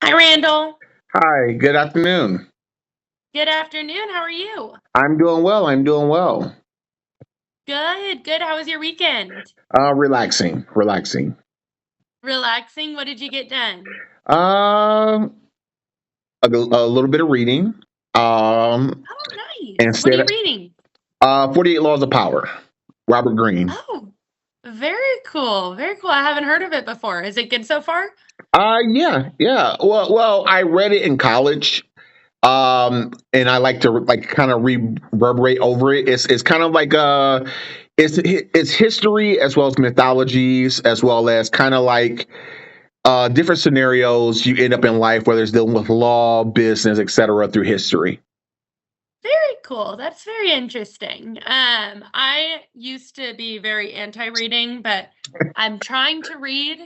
Hi, Randall. Hi, good afternoon. Good afternoon. How are you? I'm doing well. I'm doing well. Good, good. How was your weekend? Relaxing. Relaxing. What did you get done? Um, a little bit of reading. Um, Oh, nice. What are Instead you of reading? 48 Laws of Power, Robert Greene. Oh, very cool. Very cool. I haven't heard of it before. Is it good so far? Yeah. Well, I read it in college. And I like to like kind of reverberate over it. It's kind of like it's history as well as mythologies as well as kind of like different scenarios you end up in life, whether it's dealing with law, business, etc., through history. Very cool. That's very interesting. I used to be very anti-reading, but I'm trying to read.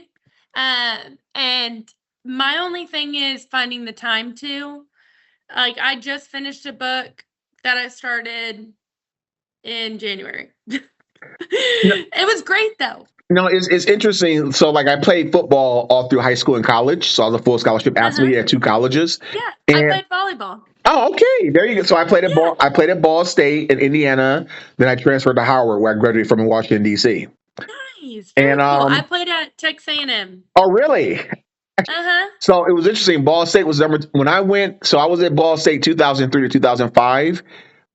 And my only thing is finding the time to. Like, I just finished a book that I started in January. No, It was great though. no, it's interesting. So, like, I played football all through high school and college. So, I was a full scholarship Uh-huh. athlete at two colleges. Yeah, I And played volleyball. oh, okay, there you go. So, I played at Yeah, ball. I played at Ball State in Indiana. Then I transferred to Howard, where I graduated from in Washington D.C. nice. Very And cool. I played at Texas A&M. oh, really? Uh-huh. So it was interesting. Ball State was number when I went. So I was at Ball State 2003 to 2005.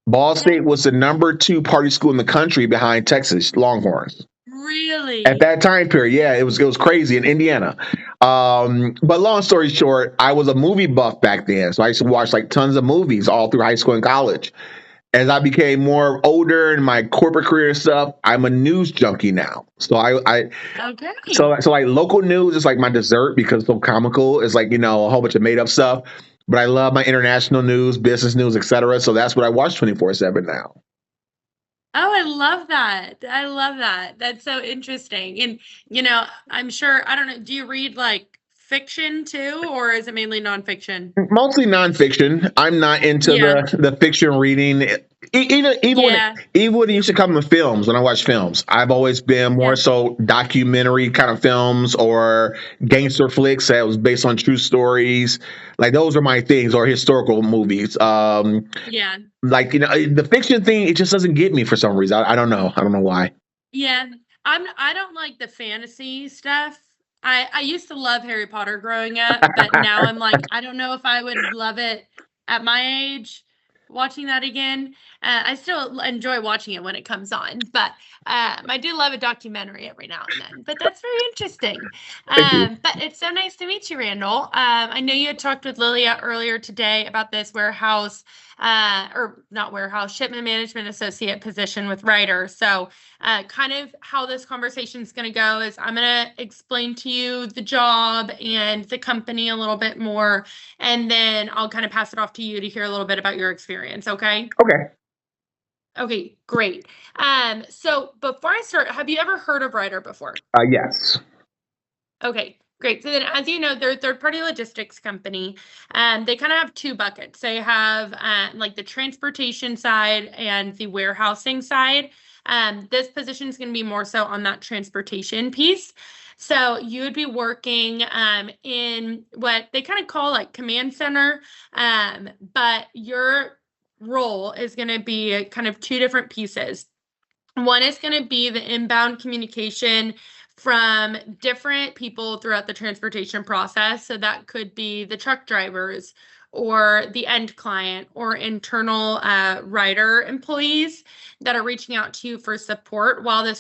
Ball Yeah. State was the number two party school in the country behind Texas Longhorns at Really? that time period. Yeah, it was crazy in Indiana. But long story short, I was a movie buff back then, so I used to watch like tons of movies all through high school and college. As I became more older in my corporate career and stuff, I'm a news junkie now. So Okay. so like local news is like my dessert because it's so comical. It's like a whole bunch of made up stuff. But I love my international news, business news, etc. So that's what I watch 24/7 now. Oh, I love that. I love that. That's so interesting. And, I'm sure, I don't know, do you read like fiction too, or is it mainly nonfiction? Mostly nonfiction. I'm not into Yeah. the fiction reading. Yeah. Even when it used to come in films, when I watch films, I've always been more Yeah. so documentary kind of films or gangster flicks that was based on true stories. Like those are my things, or historical movies. Yeah. Like the fiction thing, it just doesn't get me for some reason. I don't know. I don't know why. Yeah, I don't like the fantasy stuff. I used to love Harry Potter growing up, but now I'm like, I don't know if I would love it at my age watching that again. I still enjoy watching it when it comes on, but I do love a documentary every now and then. But that's very interesting. Thank you. But it's so nice to meet you, Randall. I know you had talked with Lilia earlier today about this warehouse, or not warehouse, shipment management associate position with Ryder. So kind of how this conversation is going to go is I'm going to explain to you the job and the company a little bit more, and then I'll kind of pass it off to you to hear a little bit about your experience. Okay. Okay. Okay, great. So before I start, have you ever heard of Ryder before? Yes. Okay, great. So then, as you know, they're a third-party logistics company. They kind of have two buckets. They have like the transportation side and the warehousing side. This position is going to be more so on that transportation piece. So you would be working in what they kind of call like command center, but your role is going to be kind of two different pieces. One is going to be the inbound communication from different people throughout the transportation process. So that could be the truck drivers or the end client or internal Ryder employees that are reaching out to you for support while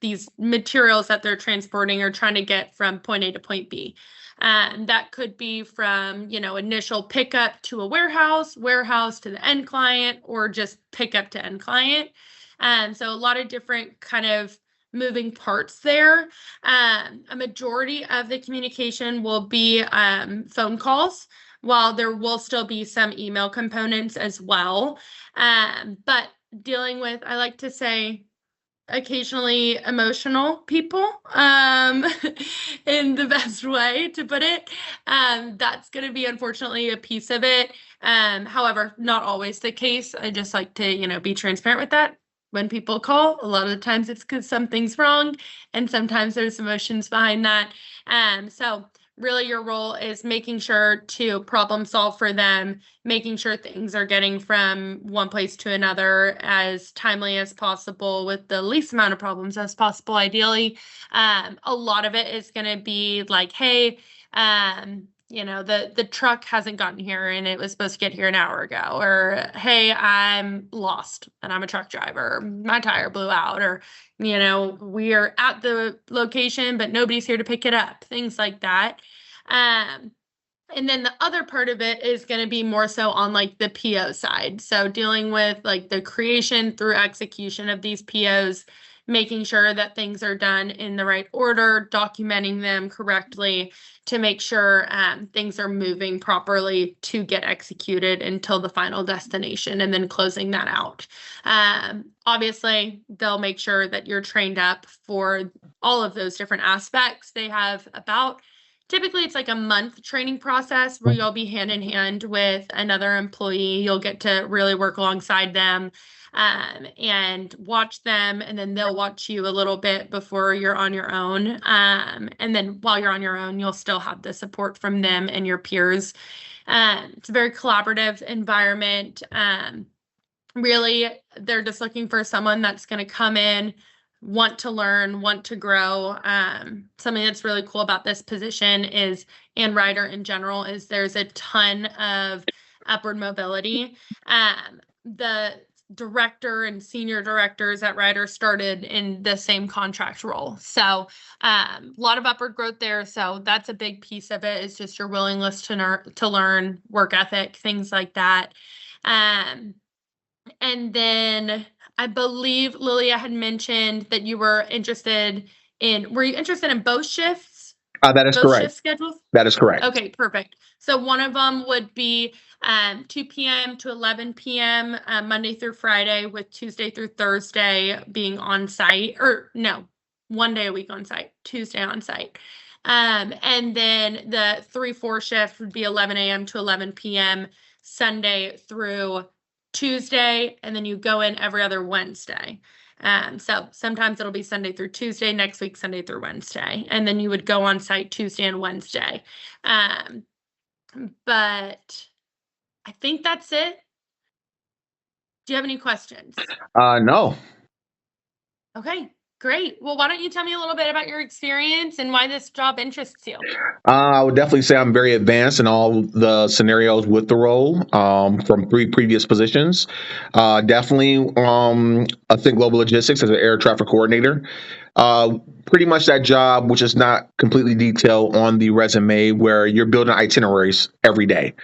these materials that they're transporting are trying to get from point A to point B. That could be from, initial pickup to a warehouse to the end client, or just pickup to end client. So a lot of different kind of moving parts there. A majority of the communication will be phone calls, while there will still be some email components as well. But dealing with, I like to say, occasionally emotional people, in the best way to put it. That's going to be unfortunately a piece of it. However, not always the case. I just like to, be transparent with that. When people call, a lot of the times it's because something's wrong, and sometimes there's emotions behind that. So really your role is making sure to problem solve for them, making sure things are getting from one place to another as timely as possible with the least amount of problems as possible, ideally. A lot of it is going to be like, hey, the truck hasn't gotten here and it was supposed to get here an hour ago, or hey, I'm lost and I'm a truck driver, my tire blew out, or we are at the location but nobody's here to pick it up, things like that. And then the other part of it is going to be more so on like the PO side, so dealing with like the creation through execution of these POs, making sure that things are done in the right order, documenting them correctly to make sure things are moving properly to get executed until the final destination, and then closing that out. Obviously, they'll make sure that you're trained up for all of those different aspects. They have typically it's like a month training process where you'll be hand in hand with another employee. You'll get to really work alongside them and watch them, and then they'll watch you a little bit before you're on your own. And then while you're on your own, you'll still have the support from them and your peers. It's a very collaborative environment. Really, they're just looking for someone that's going to come in, want to learn, want to grow. Something that's really cool about this position and Ryder in general, is there's a ton of upward mobility. The director and senior directors at Ryder started in the same contract role. So a lot of upward growth there. So that's a big piece of it, is just your willingness to learn, work ethic, things like that. And then I believe Lilia had mentioned that you were interested in both shifts? That is Both correct. shift schedules? That is correct. Okay, perfect. So one of them would be 2 p.m. to 11 p.m. Monday through Friday, with Tuesday through Thursday being on site, or no, 1 day a week on site, Tuesday on site. And then the 3-4 shift would be 11 a.m. to 11 p.m. Sunday through Tuesday, and then you go in every other Wednesday. So sometimes it'll be Sunday through Tuesday, next week Sunday through Wednesday, and then you would go on site Tuesday and Wednesday. But I think that's it. Do you have any questions? No. Okay, great. Well, why don't you tell me a little bit about your experience and why this job interests you? I would definitely say I'm very advanced in all the scenarios with the role from 3 previous positions. Definitely, I think global logistics as an air traffic coordinator. Pretty much that job, which is not completely detailed on the resume, where you're building itineraries every day.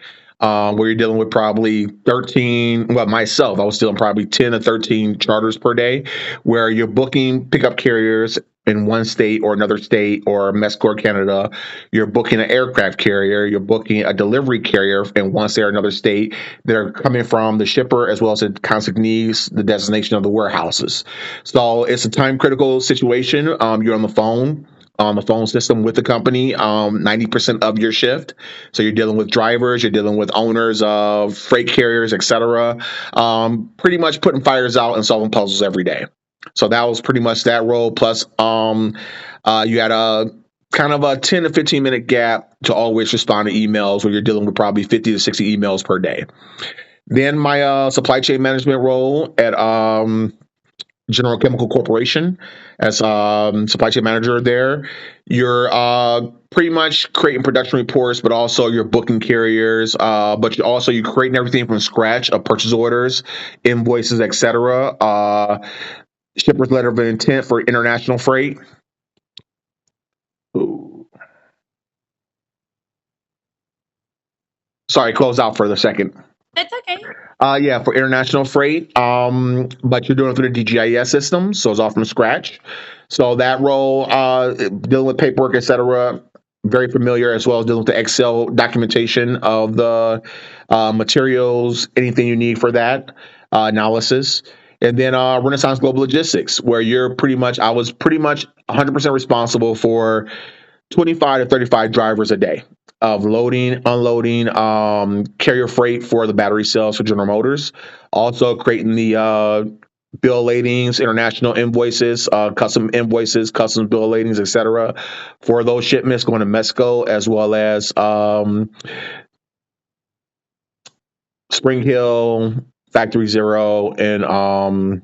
Where you're dealing with probably 13, well, myself, I was dealing probably 10 to 13 charters per day, where you're booking pickup carriers in one state or another state, or Mexico or Canada. You're booking an aircraft carrier, you're booking a delivery carrier in one state or another state. They're coming from the shipper as well as the consignees, the destination of the warehouses. So it's a time critical situation. You're on the phone system with the company 90% of your shift. So you're dealing with drivers, you're dealing with owners of freight carriers, etc. Pretty much putting fires out and solving puzzles every day. So that was pretty much that role. Plus, you had a kind of a 10 to 15 minute gap to always respond to emails, where you're dealing with probably 50 to 60 emails per day. Then my supply chain management role at General Chemical Corporation as supply chain manager there. You're pretty much creating production reports, but also you're booking carriers, but you're creating everything from scratch of purchase orders, invoices, etc. Shipper's letter of intent for international freight. Ooh. Sorry, close out for the second. That's okay. Yeah, for international freight, but you're doing it through the DGIS system, so it's all from scratch. So that role, dealing with paperwork, etc., very familiar, as well as dealing with the Excel documentation of the materials, anything you need for that analysis. And then Renaissance Global Logistics, where I was pretty much 100% responsible for 25 to 35 drivers a day of loading, unloading, carrier freight for the battery cells for General Motors. Also creating the bill ladings, international invoices, custom invoices, customs bill ladings, etc. for those shipments going to Mexico, as well as Spring Hill, Factory Zero, and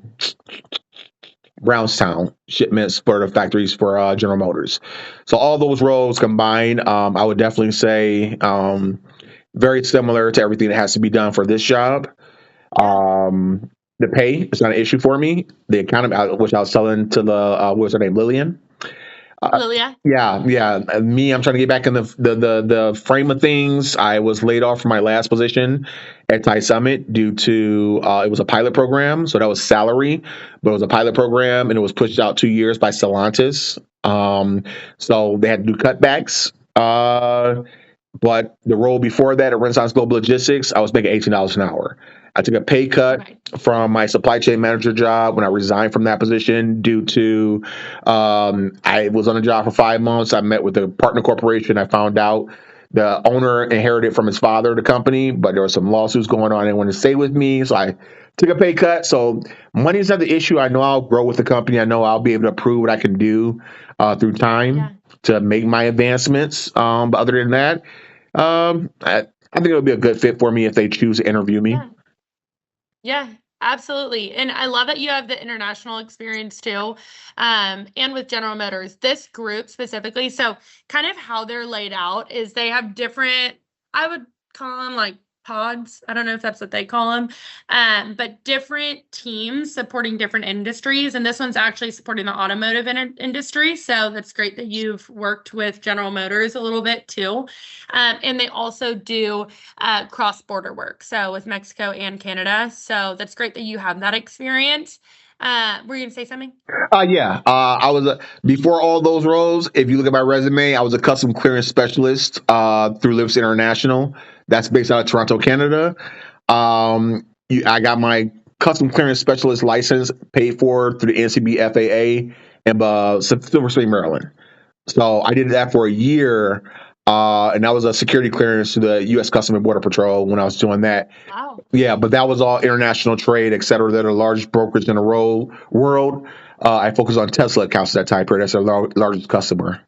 Brownstown shipments for the factories for General Motors. So all those roles combined, I would definitely say very similar to everything that has to be done for this job. Yeah. The pay is not an issue for me. The economy, which I was telling to the what was her name, Lillian. Lilia. Yeah. Me, I'm trying to get back in the frame of things. I was laid off from my last position at Thai Summit due to it was a pilot program, so that was salary, but it was a pilot program and it was pushed out 2 years by Stellantis. So they had to do cutbacks. But the role before that at Renaissance Global Logistics, I was making $18 an hour. I took a pay cut Okay. from my supply chain manager job when I resigned from that position due to I was on a job for 5 months. I met with a partner corporation. I found out the owner inherited from his father the company, but there were some lawsuits going on. They wanted to stay with me, so I took a pay cut. So money is not the issue. I know I'll grow with the company. I know I'll be able to prove what I can do through time Yeah. to make my advancements. But other than that, I think it'll be a good fit for me if they choose to interview me. Yeah. Yeah, absolutely. And I love that you have the international experience too. And with General Motors, this group specifically, so kind of how they're laid out is they have different, I would call them like pods. I don't know if that's what they call them, but different teams supporting different industries. And this one's actually supporting the automotive industry. So that's great that you've worked with General Motors a little bit too. And they also do cross-border work, so with Mexico and Canada. So that's great that you have that experience. Were you gonna say something? Yeah. I was before all those roles. If you look at my resume, I was a custom clearance specialist through Lips International. That's based out of Toronto, Canada. I got my custom clearance specialist license paid for through the NCB FAA in Silver Spring, Maryland. So I did that for a year, and that was a security clearance to the U.S. Customs and Border Patrol when I was doing that. Wow. Yeah, but that was all international trade, et cetera. They're the largest brokerage in the world. I focus on Tesla accounts at that time period. That's their largest customer.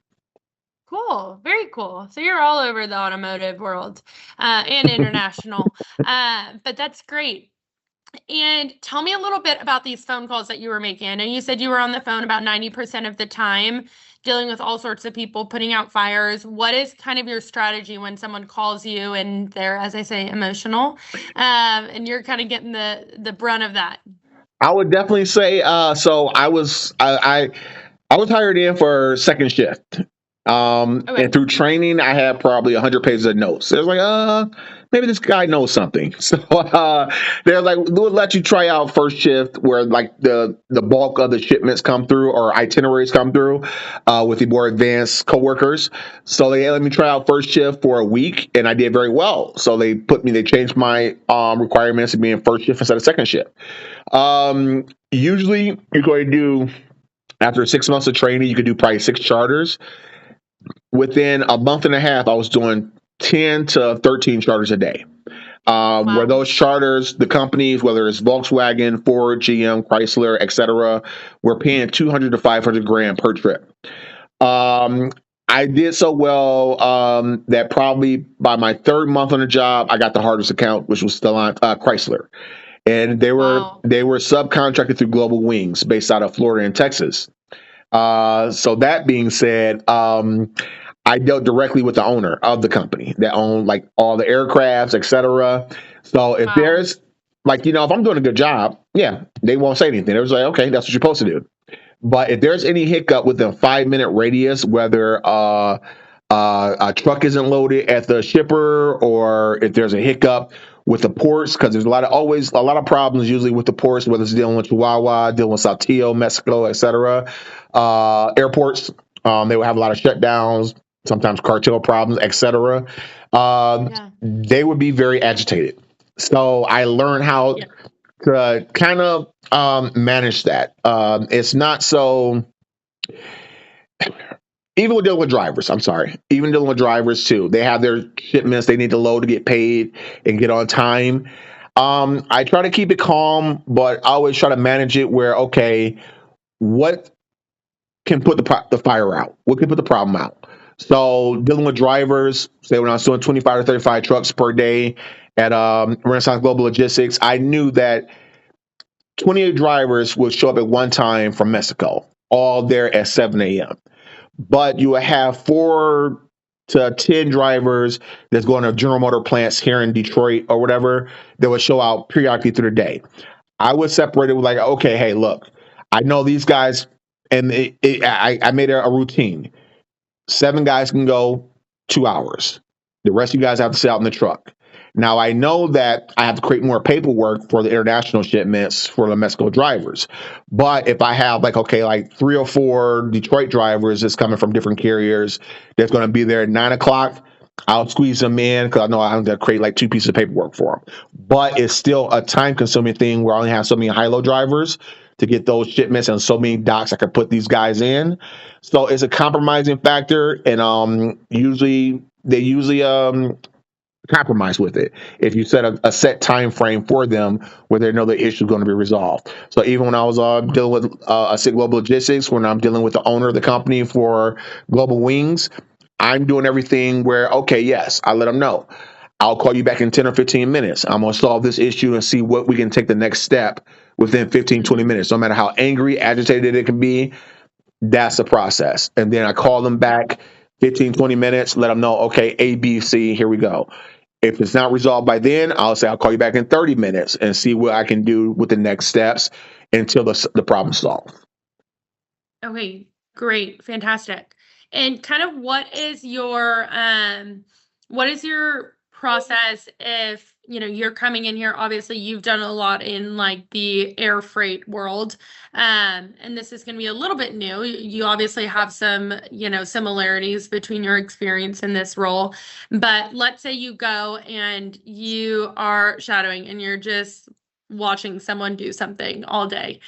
Cool. Very cool. So you're all over the automotive world and international. But that's great. And tell me a little bit about these phone calls that you were making. I know you said you were on the phone about 90% of the time, dealing with all sorts of people, putting out fires. What is kind of your strategy when someone calls you and they're, as I say, emotional, and you're kind of getting the brunt of that? I would definitely say so. I was hired in for second shift. Okay. And through training, I had probably 100 pages of notes. It was like, maybe this guy knows something. So they're like, we'll let you try out first shift, where like the bulk of the shipments come through or itineraries come through with the more advanced coworkers. So they let me try out first shift for a week, and I did very well. So they changed my requirements to be in first shift instead of second shift. Usually, you're going to do after 6 months of training, you could do probably 6 charters. Within a month and a half, I was doing 10 to 13 charters a day. Where Wow. those charters, the companies, whether it's Volkswagen, Ford, GM, Chrysler, et cetera, were paying 200 to 500 grand per trip. I did so well that probably by my third month on the job, I got the hardest account, which was still on Chrysler, and Wow. they were subcontracted through Global Wings, based out of Florida and Texas. So that being said, I dealt directly with the owner of the company that owned like all the aircrafts, et cetera. So if Wow. there's like, if I'm doing a good job, yeah, they won't say anything. They're just like, okay, that's what you're supposed to do. But if there's any hiccup within a 5 minute radius, whether a truck isn't loaded at the shipper, or if there's a hiccup with the ports, because there's always a lot of problems usually with the ports, whether it's dealing with Chihuahua, dealing with Saltillo, Mexico, etc. Airports, they will have a lot of shutdowns, sometimes cartel problems, etc. Yeah. They would be very agitated. So I learned how Yeah. to kind of manage that. It's not so. Even with dealing with drivers, I'm sorry. Even dealing with drivers too, they have their shipments they need to load to get paid and get on time. I try to keep it calm, but I always try to manage it where, okay, what can put the fire out? What can put the problem out? So dealing with drivers, say when I was doing 25 to 35 trucks per day at Renaissance Global Logistics, I knew that 28 drivers would show up at one time from Mexico, all there at 7 a.m. But you will have 4 to 10 drivers that's going to General Motor plants here in Detroit or whatever that would show out periodically through the day. I would separate it with like, okay, hey, look, I know these guys, and I made a routine. 7 guys can go 2 hours. The rest of you guys have to sit out in the truck. Now I know that I have to create more paperwork for the international shipments for the Mexico drivers. But if I have like, okay, like 3 or 4 Detroit drivers that's coming from different carriers that's going to be there at 9 o'clock, I'll squeeze them in because I know I'm going to create like 2 pieces of paperwork for them. But it's still a time consuming thing where I only have so many high-low drivers to get those shipments and so many docks I can put these guys in. So it's a compromising factor, and they usually compromise with it if you set a set time frame for them where they know the issue is going to be resolved. So even when I was dealing with a SIG Global Logistics, when I'm dealing with the owner of the company for Global Wings, I'm doing everything where, okay, yes, I let them know. I'll call you back in 10 or 15 minutes. I'm going to solve this issue and see what we can take the next step within 15, 20 minutes. No matter how angry, agitated it can be, that's the process. And then I call them back 15, 20 minutes, let them know, okay, A, B, C, here we go. If it's not resolved by then, I'll say I'll call you back in 30 minutes and see what I can do with the next steps until the problem's solved. Okay, great, fantastic. And kind of what is your process if, you're coming in here, obviously you've done a lot in like the air freight world. And this is going to be a little bit new. You obviously have some, similarities between your experience in this role. But let's say you go and you are shadowing and you're just watching someone do something all day.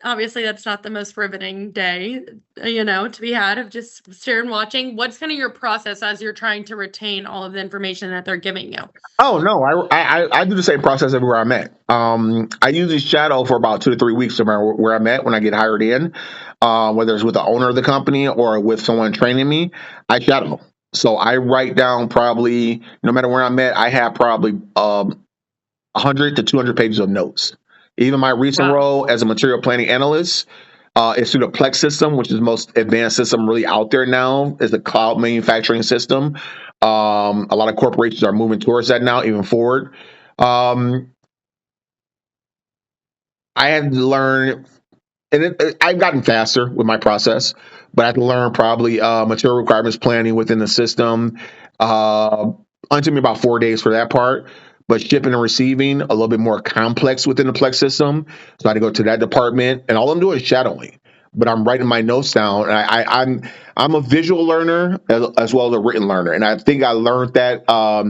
Obviously, that's not the most riveting day, to be had of just staring watching. What's kind of your process as you're trying to retain all of the information that they're giving you? Oh no, I do the same process everywhere I'm at. I usually shadow for about 2 to 3 weeks no matter where I'm at when I get hired in, whether it's with the owner of the company or with someone training me. I shadow, so I write down probably no matter where I'm at. I have probably 100 to 200 pages of notes. Even my recent Wow. role as a material planning analyst is through the Plex system, which is the most advanced system really out there now. Is the cloud manufacturing system. A lot of corporations are moving towards that now, even Ford. Um, I had to learn, and I've gotten faster with my process, but I had to learn probably material requirements planning within the system. It took me about 4 days for that part. But shipping and receiving, a little bit more complex within the Plex system. So I had to go to that department, and all I'm doing is shadowing. But I'm writing my notes down, and I'm a visual learner as well as a written learner, and I think I learned that. I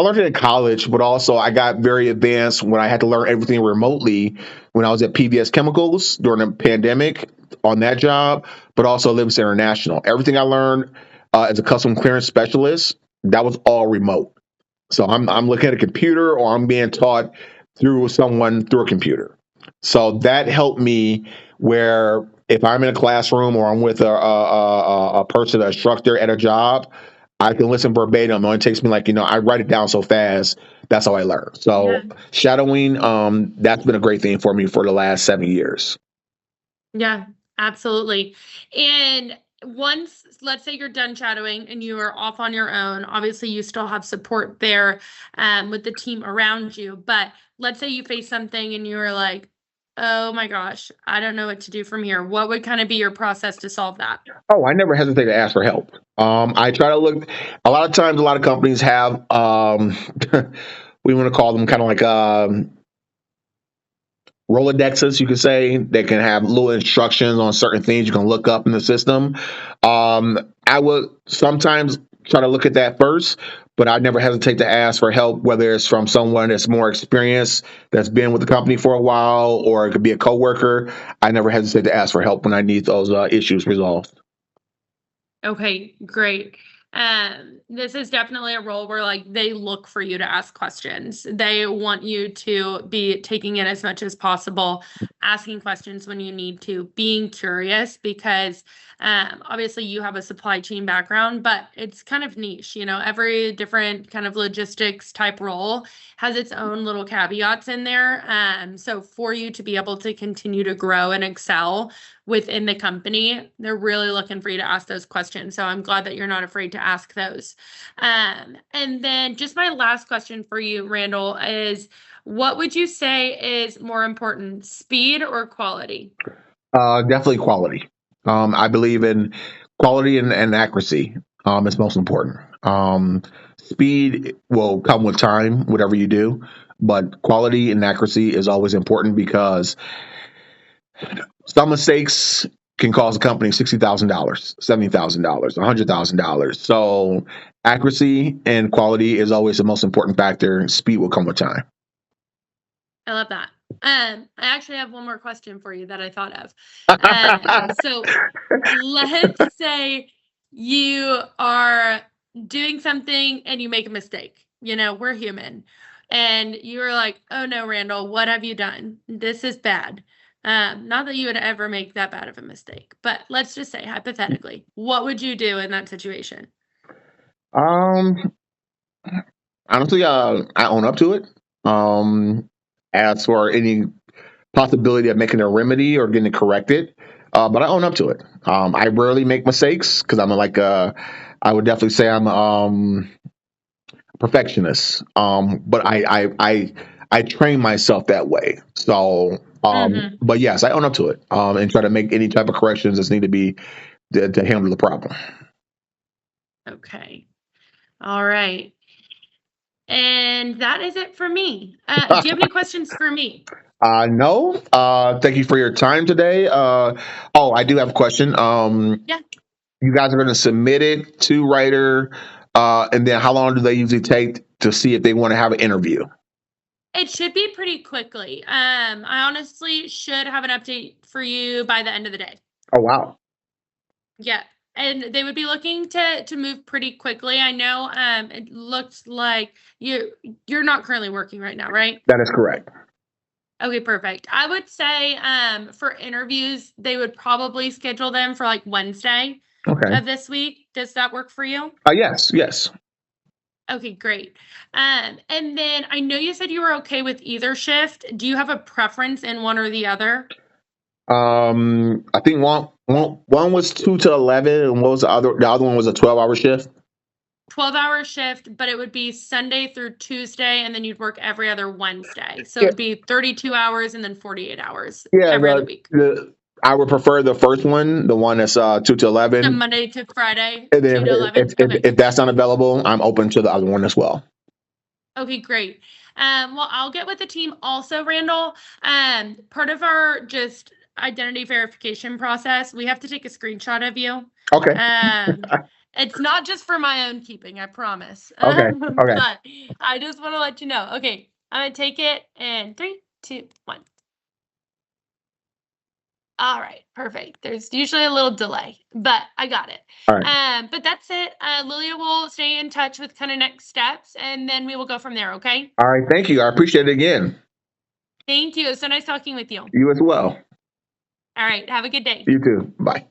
learned it in college, but also I got very advanced when I had to learn everything remotely when I was at PVS Chemicals during the pandemic on that job, but also Livingston International. Everything I learned as a custom clearance specialist, that was all remote. So I'm looking at a computer or I'm being taught through someone through a computer. So that helped me where if I'm in a classroom or I'm with a person, an instructor at a job, I can listen verbatim. It only takes me like, I write it down so fast. That's how I learn. Yeah. So shadowing, that's been a great thing for me for the last 7 years. Yeah, absolutely. And once, let's say you're done shadowing and you are off on your own, obviously you still have support there with the team around you. But let's say you face something and you were like, oh my gosh, I don't know what to do from here. What would kind of be your process to solve that? Oh, I never hesitate to ask for help. I try to look. A lot of times, a lot of companies have we want to call them kind of like Rolodexes, you could say. They can have little instructions on certain things you can look up in the system. I would sometimes try to look at that first, but I never hesitate to ask for help, whether it's from someone that's more experienced, that's been with the company for a while, or it could be a coworker. I never hesitate to ask for help when I need those issues resolved. Okay, great. This is definitely a role where like they look for you to ask questions. They want you to be taking in as much as possible, asking questions when you need to, being curious because obviously you have a supply chain background, but it's kind of niche. Every different kind of logistics type role has its own little caveats in there. So for you to be able to continue to grow and excel within the company, they're really looking for you to ask those questions. So I'm glad that you're not afraid to ask those. And then just my last question for you, Randall, is what would you say is more important, speed or quality? Definitely quality. I believe in quality and accuracy. Is most important. Speed will come with time, whatever you do, but quality and accuracy is always important because some mistakes can cost a company $60,000, $70,000, $100,000. So accuracy and quality is always the most important factor. Speed will come with time. I love that. I actually have one more question for you that I thought of. So let's say you are doing something and you make a mistake. We're human. And you're like, oh no, Randall, what have you done? This is bad. Not that you would ever make that bad of a mistake, but let's just say hypothetically, what would you do in that situation? Um, Honestly, I own up to it. As for any possibility of making a remedy or getting it corrected, but I own up to it. I rarely make mistakes because I would definitely say I'm perfectionist. But I train myself that way. So, but yes, I own up to it. And try to make any type of corrections that's need to be to handle the problem. Okay. All right. And that is it for me. Do you have any questions for me? No. Thank you for your time today. I do have a question. Yeah. You guys are going to submit it to Ryder, and then how long do they usually take to see if they want to have an interview? It should be pretty quickly. I honestly should have an update for you by the end of the day. Oh, wow. Yeah. And they would be looking to move pretty quickly. I know it looks like you're not currently working right now, right? That is correct. Okay, perfect. I would say for interviews, they would probably schedule them for like Wednesday Okay. of this week. Does that work for you? Yes, yes. Okay, great. And then I know you said you were okay with either shift. Do you have a preference in one or the other? I think one was 2 to 11, and what was the other? The other one was a 12-hour shift. 12-hour shift, but it would be Sunday through Tuesday, and then you'd work every other Wednesday. So Yeah. it'd be 32 hours and then 48 hours Yeah, every other week. I would prefer the first one, the one that's 2 to 11. So Monday to Friday, And 2 then to 11. Okay. if that's not available, I'm open to the other one as well. Okay, great. Well, I'll get with the team also, Randall. Part of our just identity verification process, we have to take a screenshot of you. Okay. It's not just for my own keeping, I promise. Okay. But I just want to let you know. Okay, I'm going to take it in 3, 2, 1. All right, perfect. There's usually a little delay, but I got it. All right. But that's it. Lilia will stay in touch with kind of next steps, and then we will go from there, okay? All right. Thank you. I appreciate it again. Thank you. It was so nice talking with you. You as well. All right, have a good day. You too. Bye.